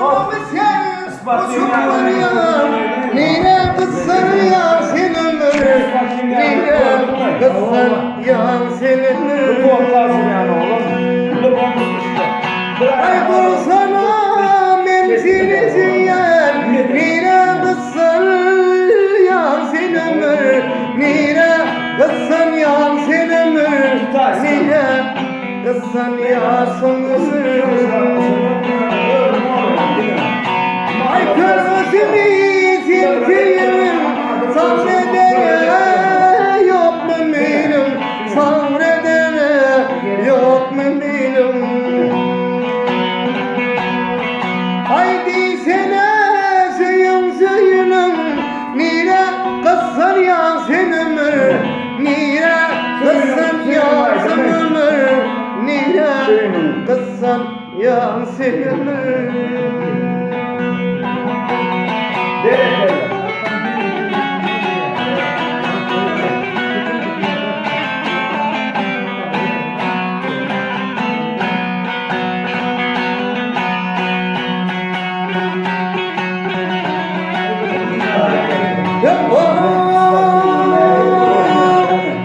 Oğlum sen uçuklar ya. Nine kızsan ya senin nine kızsan ya senin ay dursana men seni seyen nine kızsan ya senin nine kızsan ya senin nine kızsan ya senin ay gözümü silkeyim sabredene yok mu benim sabredene yok mu benim haydi sene söyünüm nire kızsan ya senin nire kızsan ya senin nire kızsan ya senin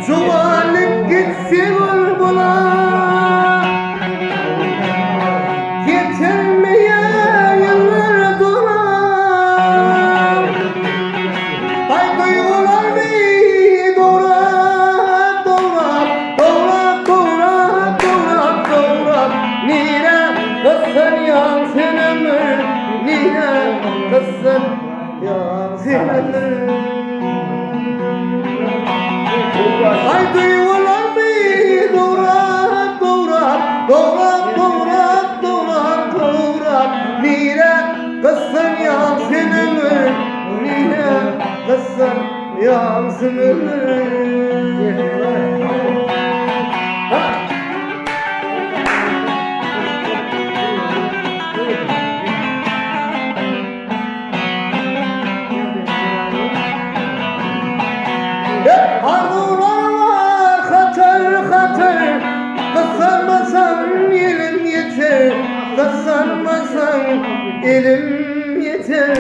Çuvalık gitsin buna getirmeye yıllar dolar ay duygular bir dolar dolar dolar dolar dolar dolar nire kızsın yan senin nire kızsın yan senin ay duygular bir dolar dolar dolar dolar dolar dolar nire kızsın yan senin nire kızsın yan senin arzular var hatır hatır kızarmasan elim yeter kızarmasan elim yeter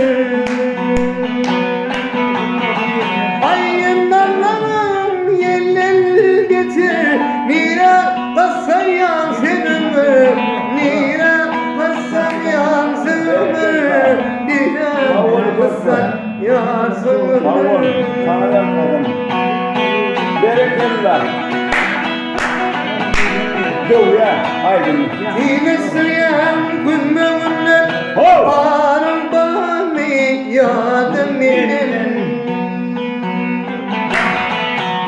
ayınlarım yerler getir nire kızsan yan senin nire kızsan yan senin nire kızsan yan senin Bereketler. Doğuya, haydi. Yine süren günümle Varım bana yadım benim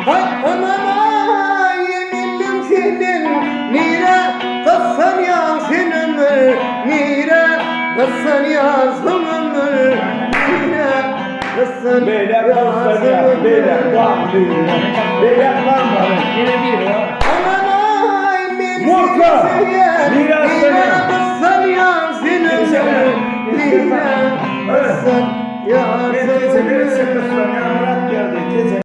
Hay anana yemindim senin nire kızsan ya senin nire kızsan ya senin nire kızsan Beyler kızsan ya, beyler bağlıyla. Beyler var. Ananay men Murka, nire kızsan ya senin nire kızsan ya senin